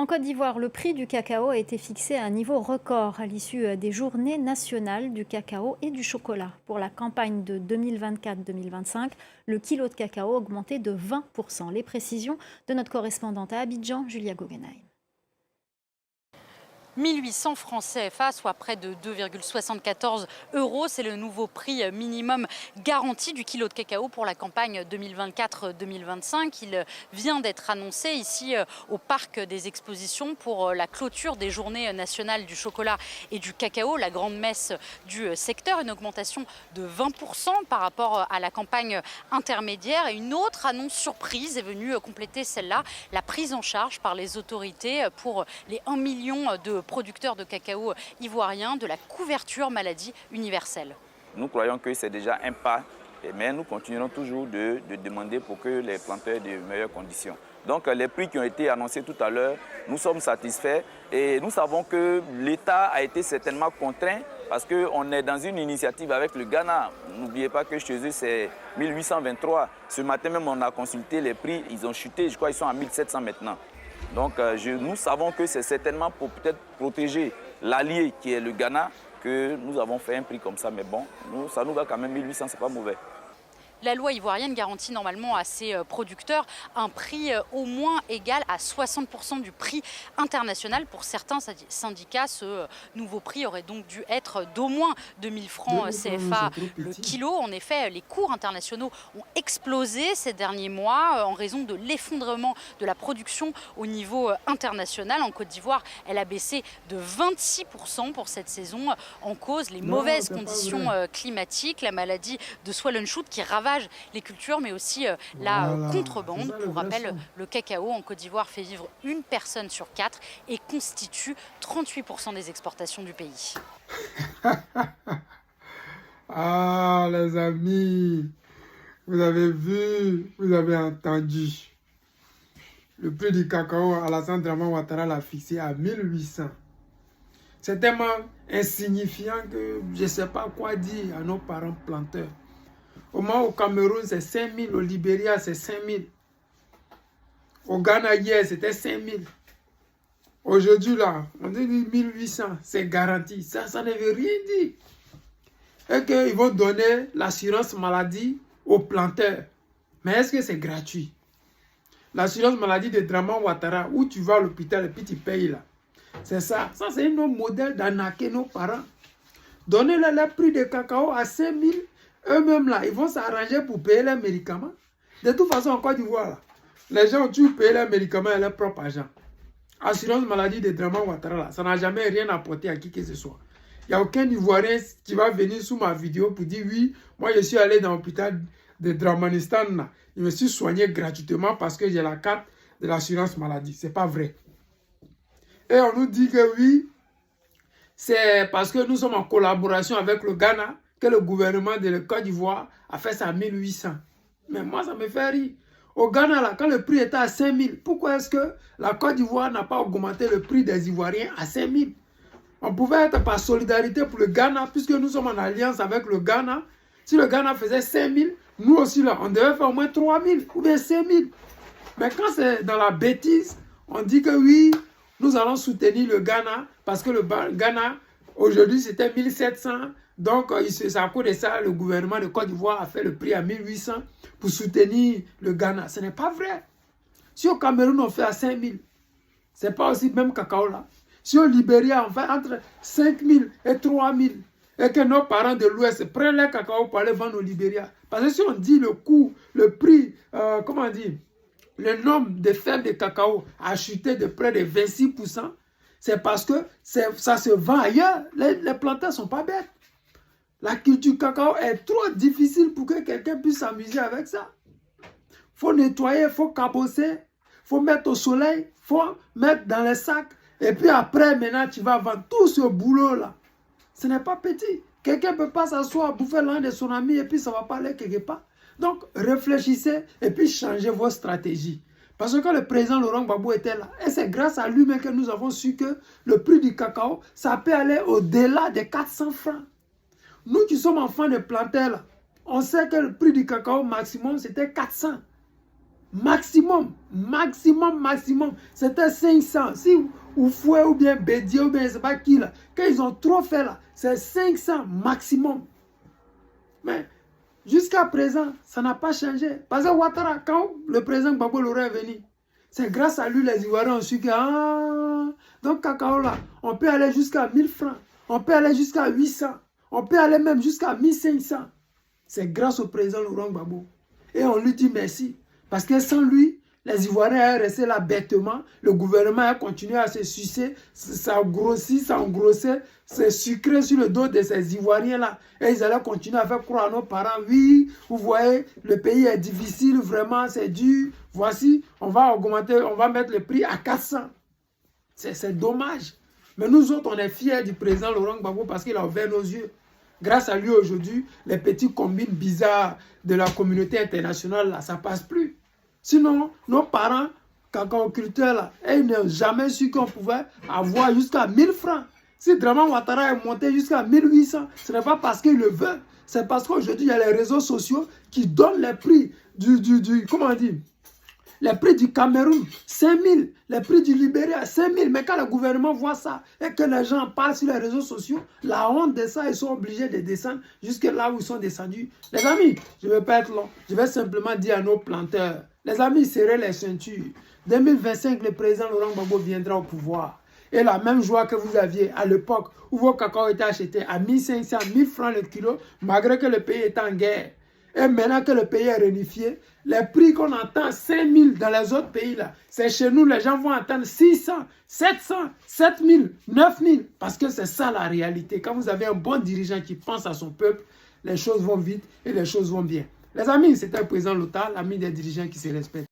En Côte d'Ivoire, le prix du cacao a été fixé à un niveau record à l'issue des journées nationales du cacao et du chocolat. Pour la campagne de 2024-2025, le kilo de cacao a augmenté de 20%. Les précisions de notre correspondante à Abidjan, Julia Guggenheim. 1800 francs CFA, soit près de 2,74 euros. C'est le nouveau prix minimum garanti du kilo de cacao pour la campagne 2024-2025. Il vient d'être annoncé ici au Parc des Expositions pour la clôture des Journées nationales du chocolat et du cacao, la grande messe du secteur. Une augmentation de 20% par rapport à la campagne intermédiaire. Et une autre annonce surprise est venue compléter celle-là, la prise en charge par les autorités pour les 1 million de producteurs de cacao ivoiriens de la couverture maladie universelle. Nous croyons que c'est déjà un pas, mais nous continuerons toujours de demander pour que les planteurs aient de meilleures conditions. Donc les prix qui ont été annoncés tout à l'heure, nous sommes satisfaits et nous savons que l'État a été certainement contraint parce qu'on est dans une initiative avec le Ghana. N'oubliez pas que chez eux c'est 1823. Ce matin même on a consulté les prix, ils ont chuté, je crois qu'ils sont à 1700 maintenant. Donc nous savons que c'est certainement pour peut-être protéger l'allié qui est le Ghana que nous avons fait un prix comme ça. Mais bon, ça nous va quand même 1800, c'est pas mauvais. La loi ivoirienne garantit normalement à ses producteurs un prix au moins égal à 60% du prix international. Pour certains syndicats, ce nouveau prix aurait donc dû être d'au moins 2000 francs CFA le kilo. En effet, les cours internationaux ont explosé ces derniers mois en raison de l'effondrement de la production au niveau international. En Côte d'Ivoire, elle a baissé de 26% pour cette saison, en cause les mauvaises conditions climatiques, la maladie de Swollen-Shoot qui ravage les cultures, mais aussi la contrebande. Pour rappel, le cacao en Côte d'Ivoire fait vivre une personne sur 4 et constitue 38% des exportations du pays. Ah, les amis, vous avez vu, vous avez entendu. Le prix du cacao, Alassane Dramane Ouattara l'a fixé à 1800. C'est tellement insignifiant que je ne sais pas quoi dire à nos parents planteurs. Au moins au Cameroun, c'est 5000. Au Libéria, c'est 5000. Au Ghana, hier, c'était 5000. Aujourd'hui, là, on dit 1800. C'est garanti. Ça ne veut rien dire. Et qu'ils vont donner l'assurance maladie aux planteurs. Mais est-ce que c'est gratuit? L'assurance maladie de Dramane Ouattara, où tu vas à l'hôpital et puis tu payes là. C'est ça. Ça, c'est un autre modèle d'arnaquer nos parents. Donnez-leur le prix de cacao à 5000. Eux-mêmes, là, ils vont s'arranger pour payer leurs médicaments. De toute façon, en Côte d'Ivoire, là, les gens ont toujours payé leurs médicaments et leur propre argent. Assurance maladie de Dramane Ouattara, là, ça n'a jamais rien apporté à qui que ce soit. Il n'y a aucun Ivoirien qui va venir sous ma vidéo pour dire oui, moi je suis allé dans l'hôpital de Dramanistan, là. Je me suis soigné gratuitement parce que j'ai la carte de l'assurance maladie. Ce n'est pas vrai. Et on nous dit que oui, c'est parce que nous sommes en collaboration avec le Ghana que le gouvernement de la Côte d'Ivoire a fait ça à 1800. Mais moi, ça me fait rire. Au Ghana, là, quand le prix était à 5000, pourquoi est-ce que la Côte d'Ivoire n'a pas augmenté le prix des Ivoiriens à 5000? On pouvait être par solidarité pour le Ghana, puisque nous sommes en alliance avec le Ghana. Si le Ghana faisait 5000, nous aussi, là, on devait faire au moins 3000 ou bien 5000. Mais quand c'est dans la bêtise, on dit que oui, nous allons soutenir le Ghana, parce que le Ghana, aujourd'hui, c'était 1700. Donc, c'est à cause de ça, le gouvernement de Côte d'Ivoire a fait le prix à 1800 pour soutenir le Ghana. Ce n'est pas vrai. Si au Cameroun, on fait à 5000, ce n'est pas aussi même cacao là. Si au Libéria, on fait entre 5000 et 3000, et que nos parents de l'Ouest prennent le cacao pour aller vendre au Libéria. Parce que si on dit le coût, le prix, comment dire, le nombre de fermes de cacao a chuté de près de 26%, c'est parce que ça se vend ailleurs. Les planteurs ne sont pas bêtes. La culture cacao est trop difficile pour que quelqu'un puisse s'amuser avec ça. Il faut nettoyer, il faut cabosser, il faut mettre au soleil, il faut mettre dans les sacs. Et puis après, maintenant, tu vas vendre tout ce boulot-là. Ce n'est pas petit. Quelqu'un ne peut pas s'asseoir, bouffer l'un de son ami et puis ça ne va pas aller quelque part. Donc, réfléchissez et puis changez vos stratégies. Parce que le président Laurent Gbagbo était là. Et c'est grâce à lui même que nous avons su que le prix du cacao, ça peut aller au-delà des 400 francs. Nous qui sommes enfants de planteurs, on sait que le prix du cacao maximum, c'était 400. Maximum, c'était 500. Si Oufoué ou bien Bédié ou bien je ne sais pas qui là, quand ils ont trop fait là, c'est 500 maximum. Mais jusqu'à présent, ça n'a pas changé. Parce que Ouattara, quand le président Gbagbo Loro est venu, c'est grâce à lui les Ivoiriens ont su que donc cacao là, on peut aller jusqu'à 1000 francs, on peut aller jusqu'à 800, on peut aller même jusqu'à 1500. C'est grâce au président Laurent Gbagbo. Et on lui dit merci. Parce que sans lui, les Ivoiriens restaient là bêtement. Le gouvernement a continué à se sucer. Ça grossit, ça engrossait. C'est sucré sur le dos de ces Ivoiriens-là. Et ils allaient continuer à faire croire à nos parents. Oui, vous voyez, le pays est difficile, vraiment, c'est dur. Voici, on va augmenter, on va mettre le prix à 400. C'est dommage. Mais nous autres, on est fiers du président Laurent Gbagbo parce qu'il a ouvert nos yeux. Grâce à lui, aujourd'hui, les petits combines bizarres de la communauté internationale, là, ça ne passe plus. Sinon, nos parents, cacaoculteurs, là, ils n'ont jamais su qu'on pouvait avoir jusqu'à 1000 francs. Si Draman Ouattara est monté jusqu'à 1800, ce n'est pas parce qu'il le veut. C'est parce qu'aujourd'hui, il y a les réseaux sociaux qui donnent les prix comment on dit, les prix du Cameroun, 5000, les prix du Libéria, 5000. Mais quand le gouvernement voit ça et que les gens parlent sur les réseaux sociaux, la honte de ça, ils sont obligés de descendre jusque là où ils sont descendus. Les amis, je ne vais pas être long. Je vais simplement dire à nos planteurs, les amis, serrez les ceintures. 2025, le président Laurent Gbagbo viendra au pouvoir. Et la même joie que vous aviez à l'époque où vos cacao étaient achetés à 1500, 1000 francs le kilo, malgré que le pays est en guerre. Et maintenant que le pays est réunifié, les prix qu'on entend 5000 dans les autres pays, là, c'est chez nous, les gens vont entendre 600, 700, 7000, 9000. Parce que c'est ça la réalité. Quand vous avez un bon dirigeant qui pense à son peuple, les choses vont vite et les choses vont bien. Les amis, c'était le président Lota, l'ami des dirigeants qui se respectent.